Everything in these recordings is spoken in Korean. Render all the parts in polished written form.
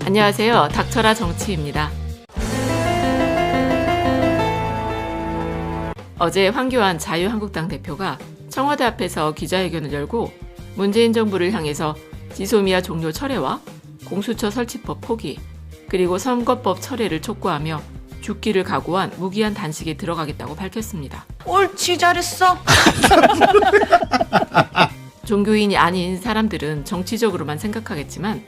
안녕하세요. 닥쳐라 정치입니다. 어제 황교안 자유한국당 대표가 청와대 앞에서 기자회견을 열고 문재인 정부를 향해서 지소미아 종료 철회와 공수처 설치법 포기, 그리고 선거법 철회를 촉구하며 죽기를 각오한 무기한 단식에 들어가겠다고 밝혔습니다. 옳지, 잘했어. 종교인이 아닌 사람들은 정치적으로만 생각하겠지만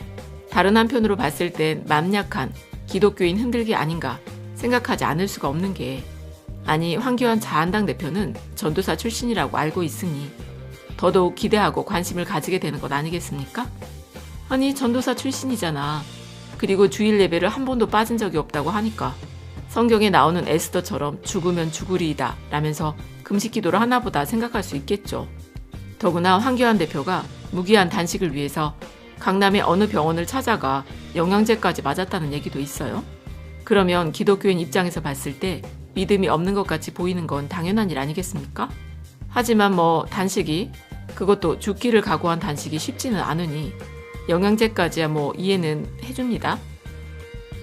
다른 한편으로 봤을 땐 맘 약한 기독교인 흔들기 아닌가 생각하지 않을 수가 없는 게, 아니 황교안 자한당 대표는 전도사 출신이라고 알고 있으니 더더욱 기대하고 관심을 가지게 되는 것 아니겠습니까? 아니 전도사 출신이잖아. 그리고 주일 예배를 한 번도 빠진 적이 없다고 하니까 성경에 나오는 에스더처럼 죽으면 죽으리이다 라면서 금식 기도를 하나보다 생각할 수 있겠죠. 더구나 황교안 대표가 무기한 단식을 위해서 강남의 어느 병원을 찾아가 영양제까지 맞았다는 얘기도 있어요. 그러면 기독교인 입장에서 봤을 때 믿음이 없는 것 같이 보이는 건 당연한 일 아니겠습니까? 하지만 단식이, 그것도 죽기를 각오한 단식이 쉽지는 않으니 영양제까지야 이해는 해줍니다.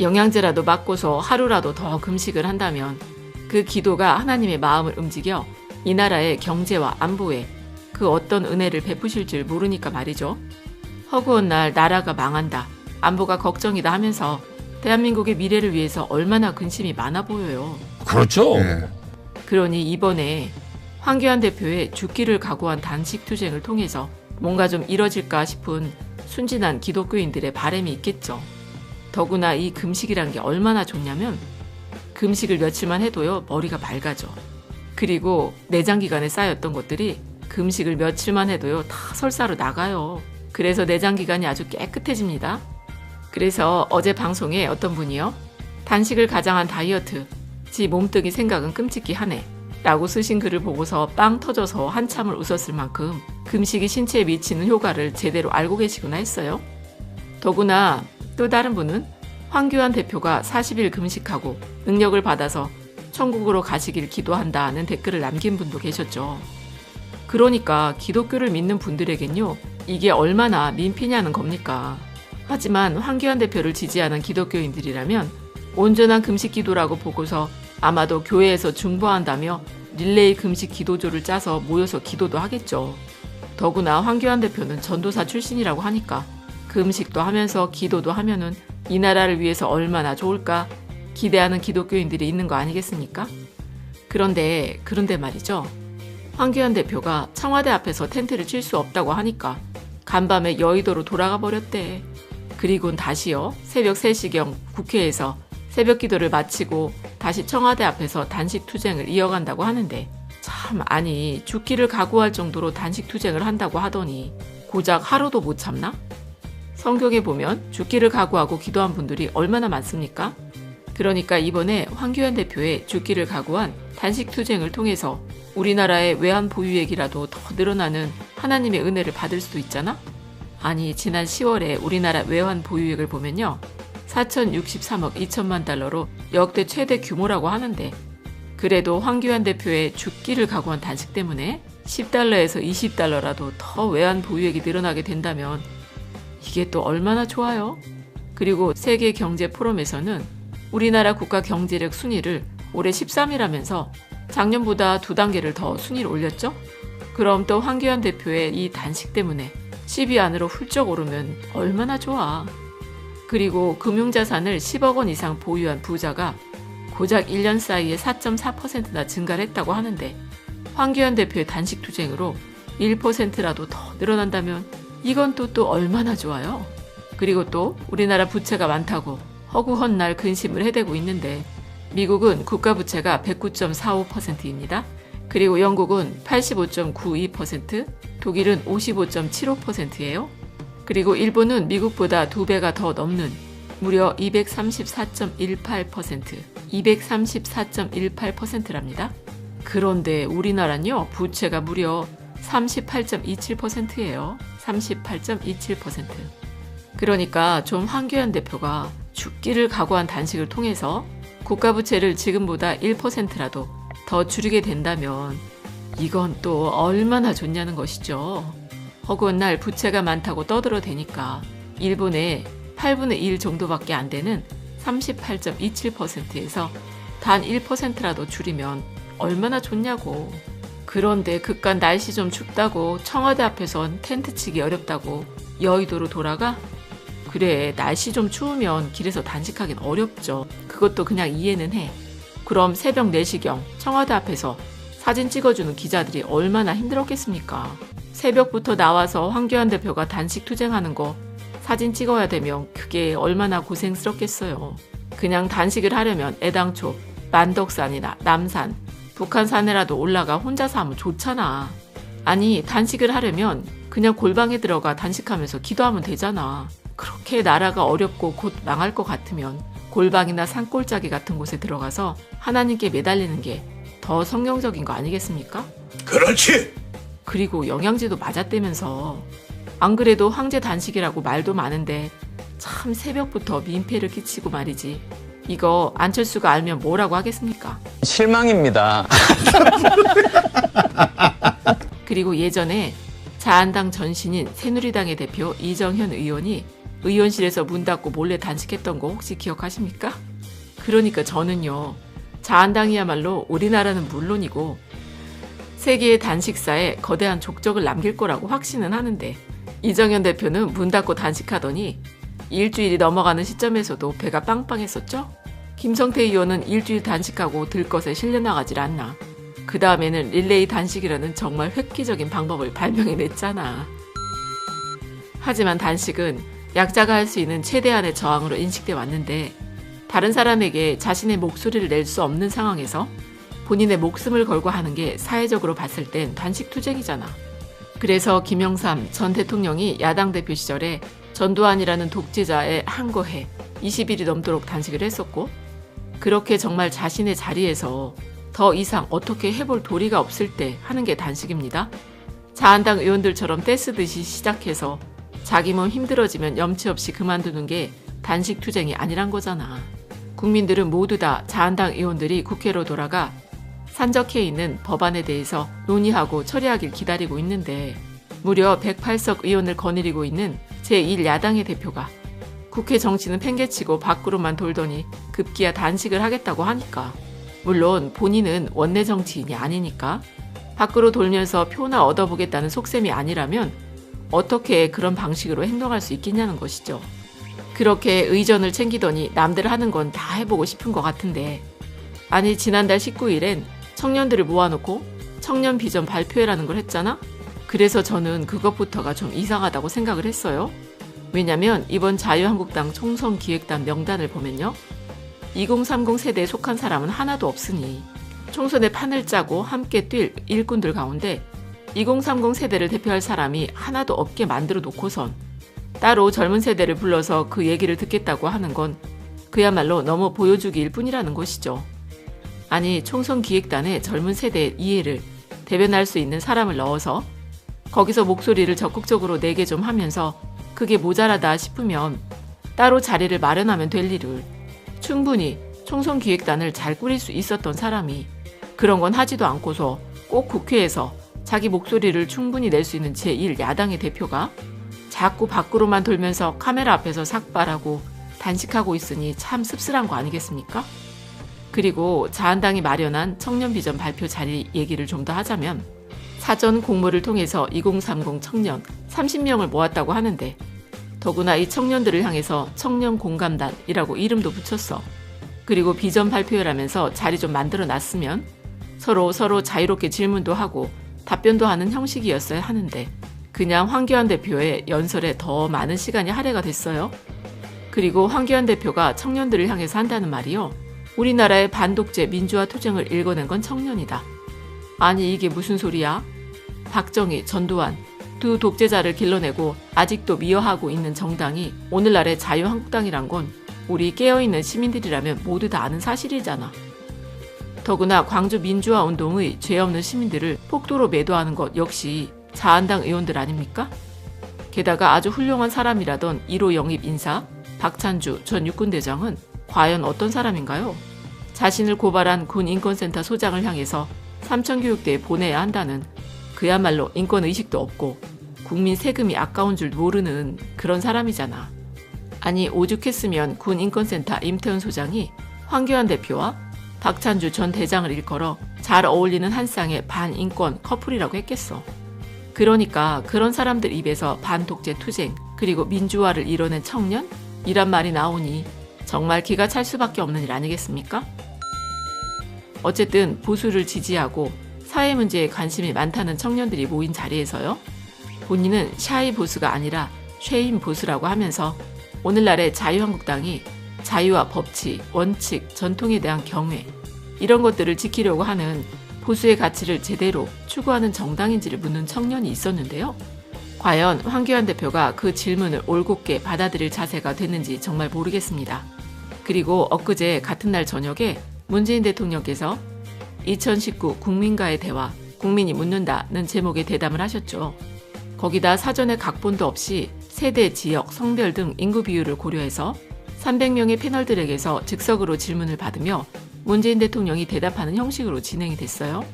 영양제라도 맞고서 하루라도 더 금식을 한다면 그 기도가 하나님의 마음을 움직여 이 나라의 경제와 안보에 그 어떤 은혜를 베푸실 줄 모르니까 말이죠. 허구한 날 나라가 망한다, 안보가 걱정이다 하면서 대한민국의 미래를 위해서 얼마나 근심이 많아 보여요. 그렇죠. 네. 그러니 이번에 황교안 대표의 죽기를 각오한 단식 투쟁을 통해서 뭔가 좀 이뤄질까 싶은 순진한 기독교인들의 바람이 있겠죠. 더구나 이 금식이란 게 얼마나 좋냐면 금식을 며칠만 해도요 머리가 맑아져. 그리고 내장 기관에 쌓였던 것들이 금식을 며칠만 해도요 다 설사로 나가요. 그래서 내장 기관이 아주 깨끗해집니다. 그래서 어제 방송에 어떤 분이요, 단식을 가장한 다이어트, 지 몸뚱이 생각은 끔찍히 하네 라고 쓰신 글을 보고서 빵 터져서 한참을 웃었을 만큼 금식이 신체에 미치는 효과를 제대로 알고 계시구나 했어요. 더구나 또 다른 분은 황교안 대표가 40일 금식하고 능력을 받아서 천국으로 가시길 기도한다는 댓글을 남긴 분도 계셨죠. 그러니까 기독교를 믿는 분들에겐요 이게 얼마나 민폐냐는 겁니까? 하지만 황교안 대표를 지지하는 기독교인들이라면 온전한 금식 기도라고 보고서 아마도 교회에서 중보한다며 릴레이 금식 기도조를 짜서 모여서 기도도 하겠죠. 더구나 황교안 대표는 전도사 출신이라고 하니까 금식도 하면서 기도도 하면은 이 나라를 위해서 얼마나 좋을까 기대하는 기독교인들이 있는 거 아니겠습니까? 그런데 말이죠. 황교안 대표가 청와대 앞에서 텐트를 칠 수 없다고 하니까 간밤에 여의도로 돌아가 버렸대. 그리고는 다시요, 새벽 3시경 국회에서 새벽 기도를 마치고 다시 청와대 앞에서 단식 투쟁을 이어간다고 하는데, 참, 아니 죽기를 각오할 정도로 단식 투쟁을 한다고 하더니 고작 하루도 못 참나? 성경에 보면 죽기를 각오하고 기도한 분들이 얼마나 많습니까? 그러니까 이번에 황교안 대표의 죽기를 각오한 단식 투쟁을 통해서 우리나라의 외환 보유액이라도 더 늘어나는 하나님의 은혜를 받을 수도 있잖아? 아니 지난 10월에 우리나라 외환 보유액을 보면요 4,063억 2천만 달러로 역대 최대 규모라고 하는데, 그래도 황교안 대표의 죽기를 각오한 단식 때문에 10달러에서 20달러라도 더 외환 보유액이 늘어나게 된다면 이게 또 얼마나 좋아요? 그리고 세계 경제 포럼에서는 우리나라 국가 경제력 순위를 올해 13위라면서 작년보다 2단계를 더 순위를 올렸죠? 그럼 또 황교안 대표의 이 단식 때문에 10위 안으로 훌쩍 오르면 얼마나 좋아. 그리고 금융자산을 10억 원 이상 보유한 부자가 고작 1년 사이에 4.4%나 증가를 했다고 하는데, 황교안 대표의 단식 투쟁으로 1%라도 더 늘어난다면 이건 또 얼마나 좋아요. 그리고 또 우리나라 부채가 많다고 허구헌 날 근심을 해대고 있는데, 미국은 국가부채가 109.45%입니다. 그리고 영국은 85.92%, 독일은 55.75%예요. 그리고 일본은 미국보다 2배가 더 넘는 무려 234.18%랍니다. 그런데 우리나라는요, 부채가 무려 38.27%예요. 38.27%. 그러니까 좀 황교안 대표가 죽기를 각오한 단식을 통해서 국가부채를 지금보다 1%라도 더 줄이게 된다면 이건 또 얼마나 좋냐는 것이죠. 허구한 날 부채가 많다고 떠들어대니까 일본에 8분의 1 정도밖에 안 되는 38.27%에서 단 1%라도 줄이면 얼마나 좋냐고. 그런데 그깟 날씨 좀 춥다고 청와대 앞에선 텐트 치기 어렵다고 여의도로 돌아가? 그래, 날씨 좀 추우면 길에서 단식하긴 어렵죠. 그것도 그냥 이해는 해. 그럼 새벽 4시경 청와대 앞에서 사진 찍어주는 기자들이 얼마나 힘들었겠습니까? 새벽부터 나와서 황교안 대표가 단식 투쟁하는 거 사진 찍어야 되면 그게 얼마나 고생스럽겠어요. 그냥 단식을 하려면 애당초 만덕산이나 남산, 북한산에라도 올라가 혼자서 하면 좋잖아. 아니, 단식을 하려면 그냥 골방에 들어가 단식하면서 기도하면 되잖아. 그렇게 나라가 어렵고 곧 망할 것 같으면 골방이나 산골짜기 같은 곳에 들어가서 하나님께 매달리는 게 더 성경적인 거 아니겠습니까? 그렇지! 그리고 영양제도 맞았다면서. 안 그래도 황제 단식이라고 말도 많은데 참 새벽부터 민폐를 끼치고 말이지. 이거 안철수가 알면 뭐라고 하겠습니까? 실망입니다. 그리고 예전에 자한당 전신인 새누리당의 대표 이정현 의원이 의원실에서 문 닫고 몰래 단식했던 거 혹시 기억하십니까? 그러니까 저는요, 자한당이야말로 우리나라는 물론이고 세계의 단식사에 거대한 족적을 남길 거라고 확신은 하는데, 이정현 대표는 문 닫고 단식하더니 일주일이 넘어가는 시점에서도 배가 빵빵했었죠? 김성태 의원은 일주일 단식하고 들것에 실려나가질 않나. 그 다음에는 릴레이 단식이라는 정말 획기적인 방법을 발명해냈잖아. 하지만 단식은 약자가 할 수 있는 최대한의 저항으로 인식돼 왔는데, 다른 사람에게 자신의 목소리를 낼 수 없는 상황에서 본인의 목숨을 걸고 하는 게 사회적으로 봤을 땐 단식투쟁이잖아. 그래서 김영삼 전 대통령이 야당 대표 시절에 전두환이라는 독재자의 항거해 20일이 넘도록 단식을 했었고, 그렇게 정말 자신의 자리에서 더 이상 어떻게 해볼 도리가 없을 때 하는 게 단식입니다. 자한당 의원들처럼 떼쓰듯이 시작해서 자기 몸 힘들어지면 염치 없이 그만두는 게 단식 투쟁이 아니란 거잖아. 국민들은 모두 다 자한당 의원들이 국회로 돌아가 산적해 있는 법안에 대해서 논의하고 처리하길 기다리고 있는데, 무려 108석 의원을 거느리고 있는 제1야당의 대표가 국회 정치는 팽개치고 밖으로만 돌더니 급기야 단식을 하겠다고 하니까, 물론 본인은 원내 정치인이 아니니까 밖으로 돌면서 표나 얻어보겠다는 속셈이 아니라면 어떻게 그런 방식으로 행동할 수 있겠냐는 것이죠. 그렇게 의전을 챙기더니 남들 하는 건 다 해보고 싶은 것 같은데, 아니 지난달 19일엔 청년들을 모아놓고 청년 비전 발표회라는 걸 했잖아? 그래서 저는 그것부터가 좀 이상하다고 생각을 했어요. 왜냐면 이번 자유한국당 총선 기획단 명단을 보면요, 2030 세대에 속한 사람은 하나도 없으니 총선에 판을 짜고 함께 뛸 일꾼들 가운데 2030 세대를 대표할 사람이 하나도 없게 만들어 놓고선 따로 젊은 세대를 불러서 그 얘기를 듣겠다고 하는 건 그야말로 너무 보여주기일 뿐이라는 것이죠. 아니, 총선 기획단에 젊은 세대의 이해를 대변할 수 있는 사람을 넣어서 거기서 목소리를 적극적으로 내게 좀 하면서 그게 모자라다 싶으면 따로 자리를 마련하면 될 일을, 충분히 총선 기획단을 잘 꾸릴 수 있었던 사람이 그런 건 하지도 않고서 꼭 국회에서 자기 목소리를 충분히 낼 수 있는 제1야당의 대표가 자꾸 밖으로만 돌면서 카메라 앞에서 삭발하고 단식하고 있으니 참 씁쓸한 거 아니겠습니까? 그리고 자한당이 마련한 청년 비전 발표 자리 얘기를 좀 더 하자면, 사전 공모를 통해서 2030 청년 30명을 모았다고 하는데, 더구나 이 청년들을 향해서 청년 공감단이라고 이름도 붙였어. 그리고 비전 발표회라면서 자리 좀 만들어 놨으면 서로 자유롭게 질문도 하고 답변도 하는 형식이었어야 하는데, 그냥 황교안 대표의 연설에 더 많은 시간이 할애가 됐어요. 그리고 황교안 대표가 청년들을 향해서 한다는 말이요, 우리나라의 반독재 민주화 투쟁을 읽어낸 건 청년이다. 아니 이게 무슨 소리야? 박정희, 전두환 두 독재자를 길러내고 아직도 미화하고 있는 정당이 오늘날의 자유한국당이란 건 우리 깨어있는 시민들이라면 모두 다 아는 사실이잖아. 더구나 광주 민주화 운동의 죄 없는 시민들을 폭도로 매도하는 것 역시 자한당 의원들 아닙니까? 게다가 아주 훌륭한 사람이라던 1호 영입 인사 박찬주 전 육군대장은 과연 어떤 사람인가요? 자신을 고발한 군인권센터 소장을 향해서 삼천교육대에 보내야 한다는 그야말로 인권의식도 없고 국민 세금이 아까운 줄 모르는 그런 사람이잖아. 아니 오죽했으면 군인권센터 임태훈 소장이 황교안 대표와 박찬주 전 대장을 일컬어 잘 어울리는 한 쌍의 반인권 커플이라고 했겠어. 그러니까 그런 사람들 입에서 반독재 투쟁 그리고 민주화를 이뤄낸 청년이란 말이 나오니 정말 기가 찰 수밖에 없는 일 아니겠습니까? 어쨌든 보수를 지지하고 사회 문제에 관심이 많다는 청년들이 모인 자리에서요. 본인은 샤이 보수가 아니라 쉐임 보수라고 하면서 오늘날의 자유한국당이 자유와 법치, 원칙, 전통에 대한 경외 이런 것들을 지키려고 하는 보수의 가치를 제대로 추구하는 정당인지를 묻는 청년이 있었는데요. 과연 황교안 대표가 그 질문을 올곧게 받아들일 자세가 됐는지 정말 모르겠습니다. 그리고 엊그제 같은 날 저녁에 문재인 대통령께서 2019 국민과의 대화, 국민이 묻는다는 제목의 대담을 하셨죠. 거기다 사전에 각본도 없이 세대, 지역, 성별 등 인구 비율을 고려해서 300명의 패널들에게서 즉석으로 질문을 받으며 문재인 대통령이 대답하는 형식으로 진행이 됐어요.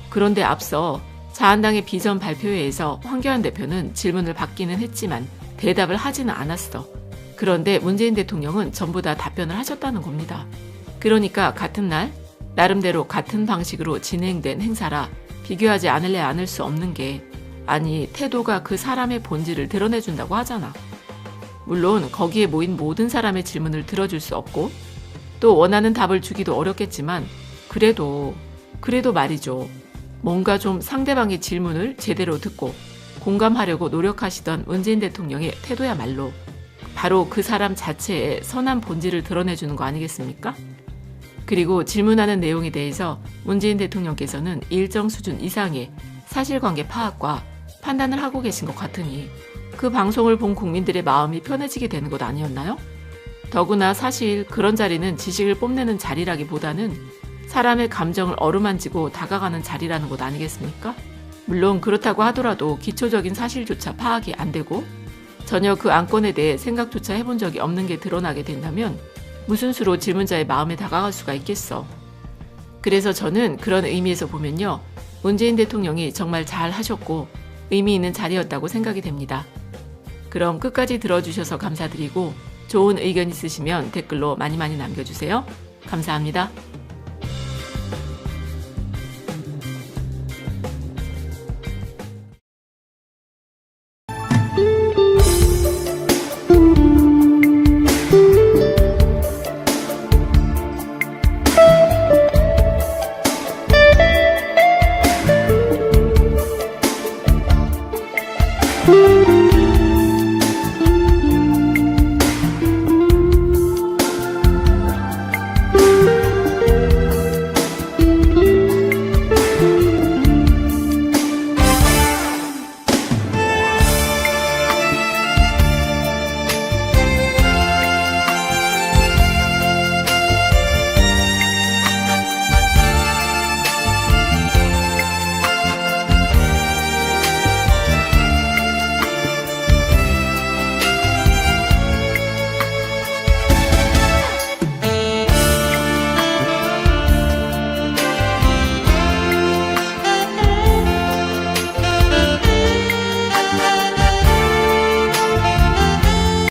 그런데 앞서 자한당의 비전 발표회에서 황교안 대표는 질문을 받기는 했지만 대답을 하지는 않았어. 그런데 문재인 대통령은 전부 다 답변을 하셨다는 겁니다. 그러니까 같은 날 나름대로 같은 방식으로 진행된 행사라 비교하지 않을 수 없는 게 아니 태도가 그 사람의 본질을 드러내준다고 하잖아. 물론 거기에 모인 모든 사람의 질문을 들어줄 수 없고 또 원하는 답을 주기도 어렵겠지만 그래도 말이죠. 뭔가 좀 상대방의 질문을 제대로 듣고 공감하려고 노력하시던 문재인 대통령의 태도야말로 바로 그 사람 자체의 선한 본질을 드러내주는 거 아니겠습니까? 그리고 질문하는 내용에 대해서 문재인 대통령께서는 일정 수준 이상의 사실관계 파악과 판단을 하고 계신 것 같으니 그 방송을 본 국민들의 마음이 편해지게 되는 것 아니었나요? 더구나 사실 그런 자리는 지식을 뽐내는 자리라기보다는 사람의 감정을 어루만지고 다가가는 자리라는 것 아니겠습니까? 물론 그렇다고 하더라도 기초적인 사실조차 파악이 안 되고 전혀 그 안건에 대해 생각조차 해본 적이 없는 게 드러나게 된다면 무슨 수로 질문자의 마음에 다가갈 수가 있겠어. 그래서 저는 그런 의미에서 보면요. 문재인 대통령이 정말 잘 하셨고 의미 있는 자리였다고 생각이 됩니다. 그럼 끝까지 들어주셔서 감사드리고 좋은 의견 있으시면 댓글로 많이 남겨주세요. 감사합니다.